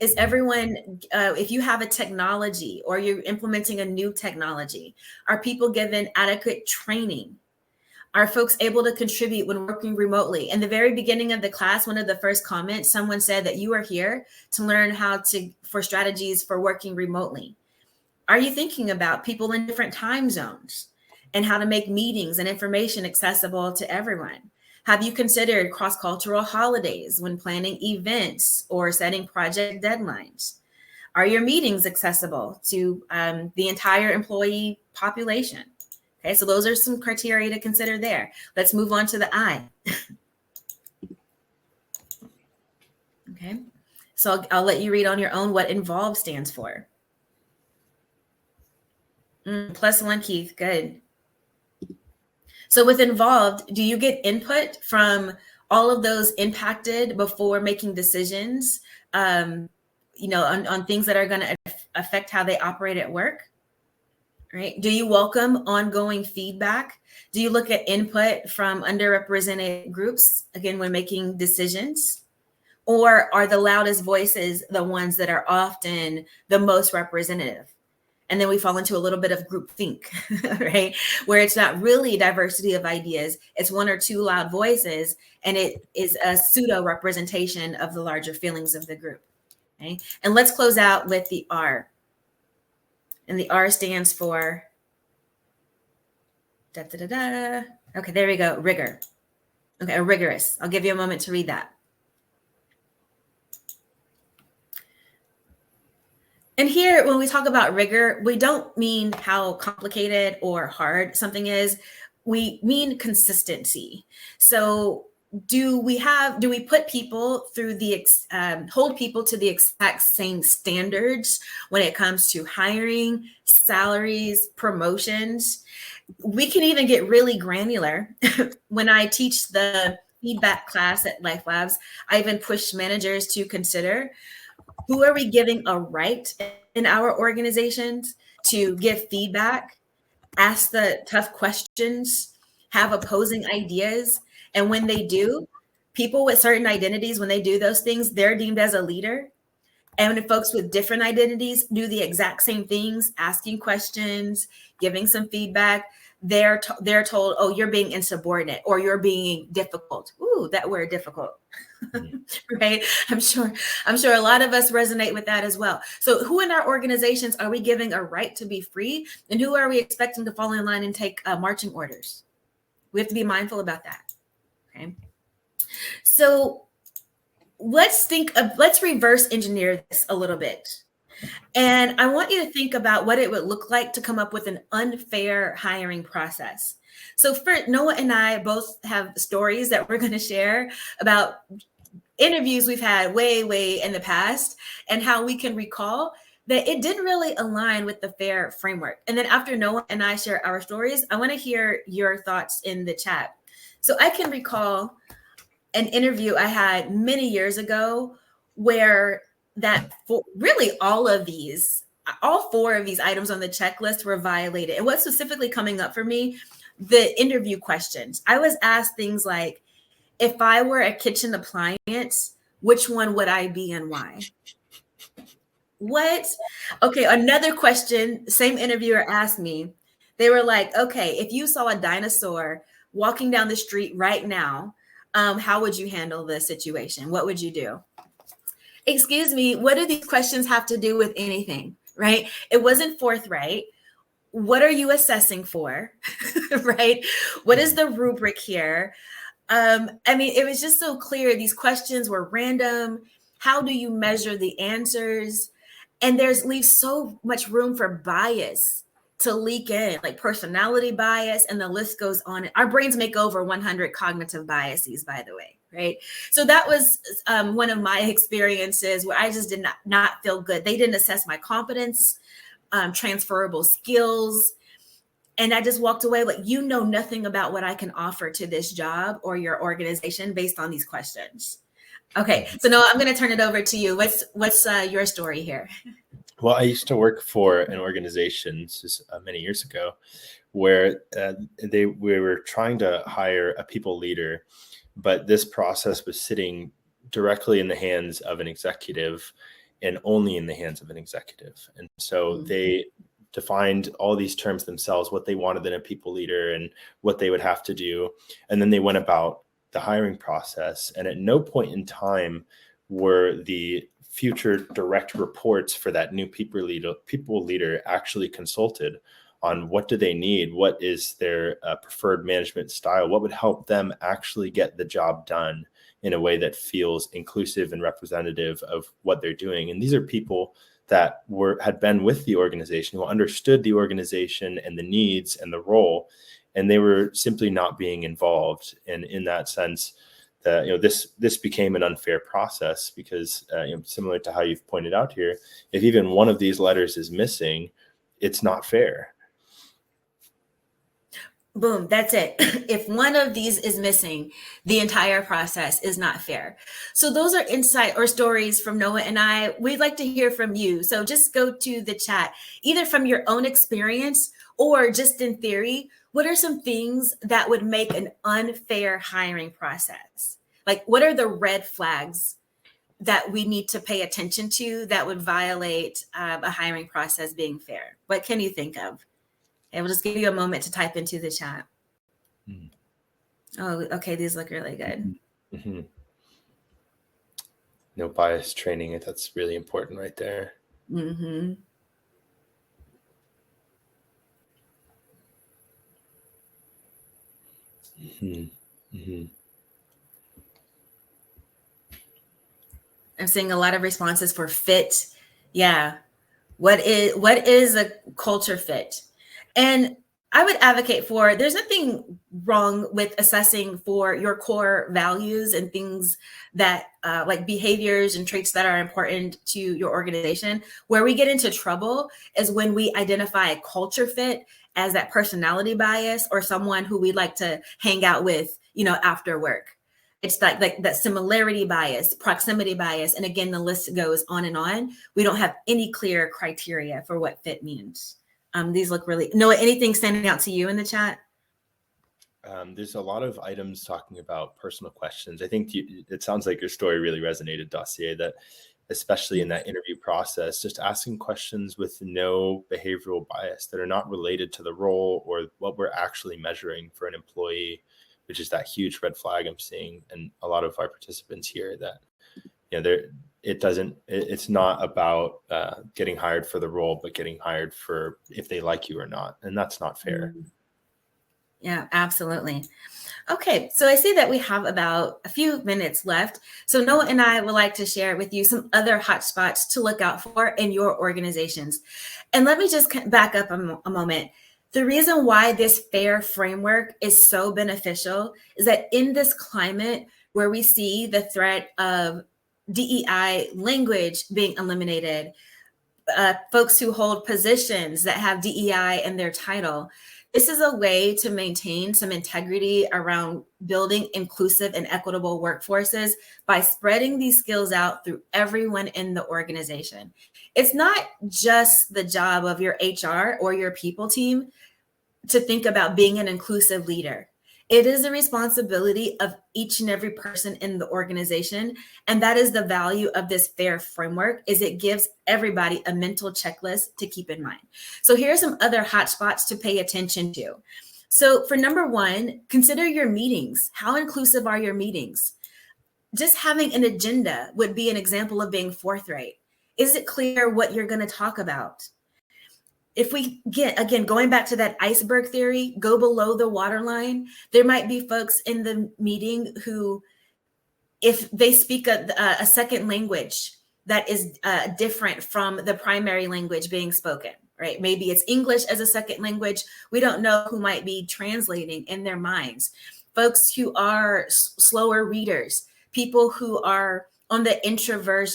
Is everyone, if you have a technology or you're implementing a new technology, are people given adequate training? Are folks able to contribute when working remotely? In the very beginning of the class, one of the first comments, someone said that you are here to learn for strategies for working remotely. Are you thinking about people in different time zones and how to make meetings and information accessible to everyone? Have you considered cross-cultural holidays when planning events or setting project deadlines? Are your meetings accessible to the entire employee population? Okay, so those are some criteria to consider there. Let's move on to the I. Okay, so I'll let you read on your own what involved stands for. +1, Keith, good. So with involved, do you get input from all of those impacted before making decisions, on things that are going to affect how they operate at work? Right? Do you welcome ongoing feedback? Do you look at input from underrepresented groups, again, when making decisions? Or are the loudest voices the ones that are often the most representative? And then we fall into a little bit of groupthink, right? Where it's not really diversity of ideas. It's one or two loud voices, and it is a pseudo representation of the larger feelings of the group. Okay? And let's close out with the R. And the R stands for, Okay, there we go, rigor. Okay, rigorous. I'll give you a moment to read that. And here, when we talk about rigor, we don't mean how complicated or hard something is. We mean consistency. So do we put people through hold people to the exact same standards when it comes to hiring, salaries, promotions? We can even get really granular. When I teach the feedback class at LifeLabs, I even push managers to consider, who are we giving a right in our organizations to give feedback, ask the tough questions, have opposing ideas? And when they do, people with certain identities, when they do those things, they're deemed as a leader. And when folks with different identities do the exact same things, asking questions, giving some feedback, they're told, oh, you're being insubordinate or you're being difficult. Ooh, that word difficult. Right? I'm sure a lot of us resonate with that as well. So who in our organizations are we giving a right to be free, and who are we expecting to fall in line and take marching orders? We have to be mindful about that. Okay. So let's reverse engineer this a little bit. And I want you to think about what it would look like to come up with an unfair hiring process. So Noah and I both have stories that we're going to share about interviews we've had way in the past, and how we can recall that it didn't really align with the fair framework. And then after Noah and I share our stories, I want to hear your thoughts in the chat. So I can recall an interview I had many years ago where really all four of these items on the checklist were violated. And what's specifically coming up for me, the interview questions. I was asked things like, if I were a kitchen appliance, which one would I be and why? What? Okay, another question, same interviewer asked me. They were like, okay, if you saw a dinosaur walking down the street right now, how would you handle the situation? What would you do? Excuse me, what do these questions have to do with anything, right? It wasn't forthright. What are you assessing for, right? What is the rubric here? I mean, it was just so clear. These questions were random. How do you measure the answers? And leaves so much room for bias to leak in, like personality bias, and the list goes on. Our brains make over 100 cognitive biases, by the way, right? So that was one of my experiences where I just did not feel good. They didn't assess my competence, transferable skills. And I just walked away like, you know nothing about what I can offer to this job or your organization based on these questions. Okay, so Noah, I'm going to turn it over to you. What's your story here? Well, I used to work for an organization many years ago where we were trying to hire a people leader, but this process was sitting directly in the hands of an executive and only in the hands of an executive. And so they defined all these terms themselves, what they wanted in a people leader and what they would have to do. And then they went about the hiring process. And at no point in time were the future direct reports for that new people leader actually consulted on what do they need, what is their preferred management style, what would help them actually get the job done in a way that feels inclusive and representative of what they're doing. And these are people that had been with the organization, who understood the organization and the needs and the role, and they were simply not being involved. And in that sense, this became an unfair process because, similar to how you've pointed out here, if even one of these letters is missing, it's not fair. Boom, that's it. If one of these is missing, the entire process is not fair. So those are insight or stories from Noah and I. We'd like to hear from you. So just go to the chat, either from your own experience or just in theory. What are some things that would make an unfair hiring process? Like, what are the red flags that we need to pay attention to that would violate a hiring process being fair? What can you think of? And we'll just give you a moment to type into the chat. Oh, okay. These look really good. Mm-hmm. No bias training. That's really important right there. Mm-hmm. Mm-hmm. Mm-hmm. I'm seeing a lot of responses for fit. Yeah. What is a culture fit? And I would advocate for, there's nothing wrong with assessing for your core values and things that like behaviors and traits that are important to your organization. Where we get into trouble is when we identify a culture fit as that personality bias or someone who we'd like to hang out with, after work. It's like that similarity bias, proximity bias. And again, the list goes on and on. We don't have any clear criteria for what fit means. These look really, Noah, anything standing out to you in the chat? There's a lot of items talking about personal questions. I think it sounds like your story really resonated, Dossier, that especially in that interview process, just asking questions with no behavioral bias that are not related to the role or what we're actually measuring for an employee, which is that huge red flag I'm seeing in a lot of our participants here, that it's not about getting hired for the role, but getting hired for if they like you or not. And that's not fair. Yeah, absolutely. Okay, so I see that we have about a few minutes left. So Noah and I would like to share with you some other hotspots to look out for in your organizations. And let me just back up a moment. The reason why this FAIR framework is so beneficial is that in this climate where we see the threat of DEI language being eliminated, folks who hold positions that have DEI in their title, this is a way to maintain some integrity around building inclusive and equitable workforces by spreading these skills out through everyone in the organization. It's not just the job of your HR or your people team to think about being an inclusive leader. It is the responsibility of each and every person in the organization. And that is the value of this FAIR framework, is it gives everybody a mental checklist to keep in mind. So here are some other hotspots to pay attention to. So for number one, consider your meetings. How inclusive are your meetings? Just having an agenda would be an example of being forthright. Is it clear what you're going to talk about? If we get, again, going back to that iceberg theory, go below the waterline, there might be folks in the meeting who, if they speak a second language that is different from the primary language being spoken, right? Maybe it's English as a second language. We don't know who might be translating in their minds. Folks who are slower readers, people who are on the introvert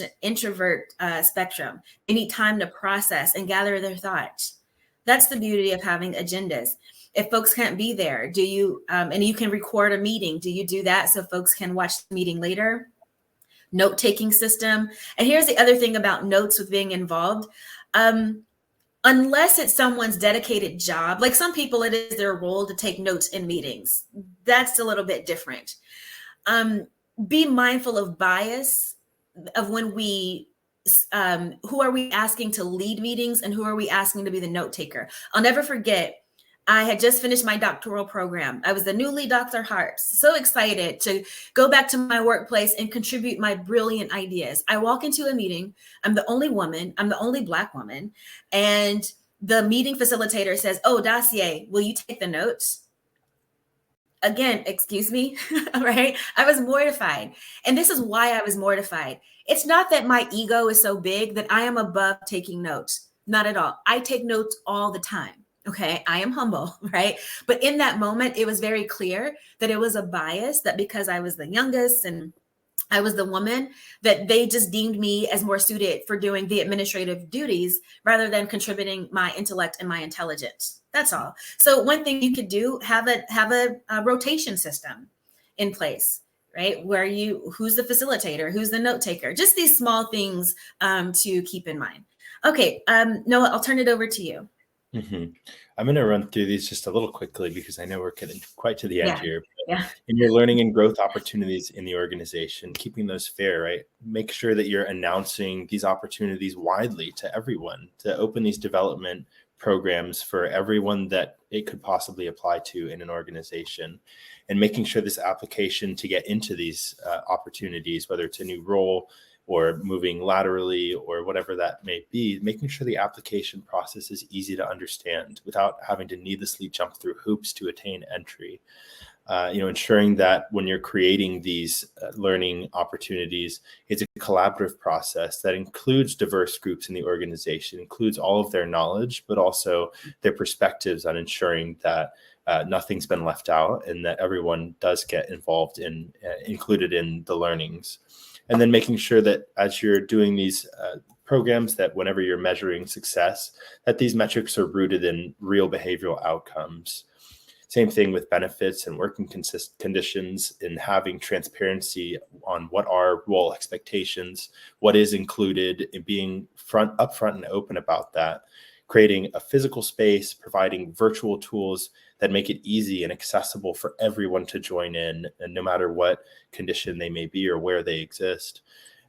spectrum. They need time to process and gather their thoughts. That's the beauty of having agendas. If folks can't be there, do you, and you can record a meeting, do you do that so folks can watch the meeting later? Note-taking system. And here's the other thing about notes with being involved. Unless it's someone's dedicated job, like some people, it is their role to take notes in meetings. That's a little bit different. Be mindful of bias, of when we, who are we asking to lead meetings and who are we asking to be the note taker? I'll never forget, I had just finished my doctoral program. I was the newly Dr. Harps, so excited to go back to my workplace and contribute my brilliant ideas. I walk into a meeting, I'm the only woman, I'm the only Black woman, and the meeting facilitator says, "Oh, Dacier, will you take the notes?" Again, excuse me, right? I was mortified. And this is why I was mortified. It's not that my ego is so big that I am above taking notes. Not at all. I take notes all the time. Okay. I am humble, right? But in that moment, it was very clear that it was a bias, that because I was the youngest and I was the woman, that they just deemed me as more suited for doing the administrative duties rather than contributing my intellect and my intelligence. That's all. So one thing you could do, have a rotation system in place, right? Where who's the facilitator, who's the note taker, just these small things to keep in mind. Okay, Noah, I'll turn it over to you. Mm-hmm. I'm going to run through these just a little quickly because I know we're getting quite to the end here. Yeah. In your learning and growth opportunities in the organization, keeping those fair, right? Make sure that you're announcing these opportunities widely to everyone, to open these development programs for everyone that it could possibly apply to in an organization, and making sure this application to get into these opportunities, whether it's a new role or moving laterally or whatever that may be, making sure the application process is easy to understand without having to needlessly jump through hoops to attain entry. Ensuring that when you're creating these learning opportunities, it's a collaborative process that includes diverse groups in the organization, includes all of their knowledge, but also their perspectives on ensuring that nothing's been left out and that everyone does get involved in, included in the learnings. And then making sure that as you're doing these programs, that whenever you're measuring success, that these metrics are rooted in real behavioral outcomes. Same thing with benefits and working conditions, and having transparency on what are role expectations, what is included, and being upfront and open about that. Creating a physical space, providing virtual tools that make it easy and accessible for everyone to join in, and no matter what condition they may be or where they exist.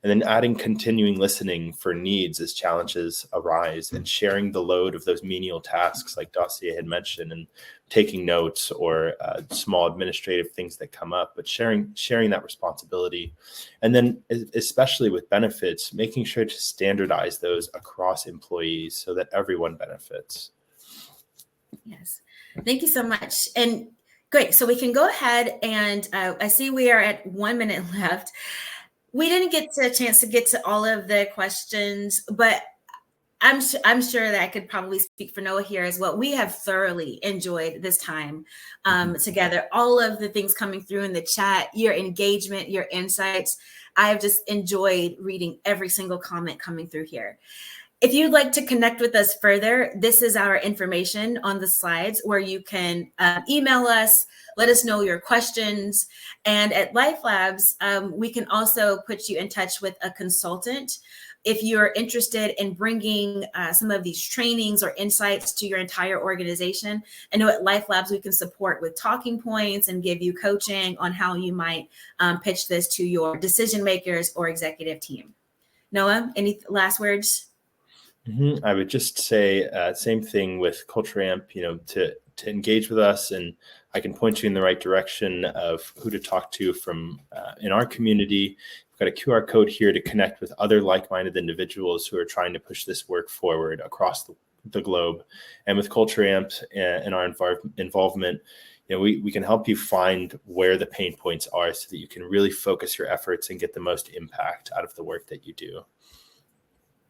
And then adding continuing listening for needs as challenges arise, and sharing the load of those menial tasks like Dacier had mentioned, and taking notes or small administrative things that come up, but sharing that responsibility. And then especially with benefits, making sure to standardize those across employees so that everyone benefits. Yes, thank you so much. And great, so we can go ahead and I see we are at 1 minute left. We didn't get a chance to get to all of the questions, but I'm sure that I could probably speak for Noah here as well. We have thoroughly enjoyed this time together. All of the things coming through in the chat, your engagement, your insights. I have just enjoyed reading every single comment coming through here. If you'd like to connect with us further, this is our information on the slides where you can email us, let us know your questions. And at LifeLabs, we can also put you in touch with a consultant if you're interested in bringing some of these trainings or insights to your entire organization. I know at LifeLabs, we can support with talking points and give you coaching on how you might pitch this to your decision makers or executive team. Noah, any last words? I would just say same thing with CultureAmp, to engage with us, and I can point you in the right direction of who to talk to from in our community. We've got a QR code here to connect with other like-minded individuals who are trying to push this work forward across the globe. And with CultureAmp and our involvement, we can help you find where the pain points are so that you can really focus your efforts and get the most impact out of the work that you do.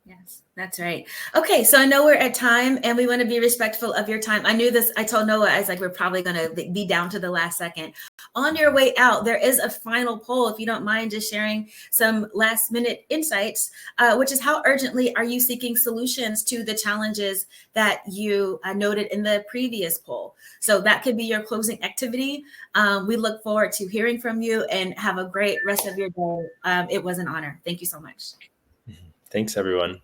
Yes, that's right. Okay, so I know we're at time and we want to be respectful of your time. I knew this. I told Noah, I was like, we're probably going to be down to the last second. On your way out, there is a final poll, if you don't mind just sharing some last minute insights, which is how urgently are you seeking solutions to the challenges that you noted in the previous poll? So that could be your closing activity. We look forward to hearing from you and have a great rest of your day. It was an honor. Thank you so much. Thanks, everyone.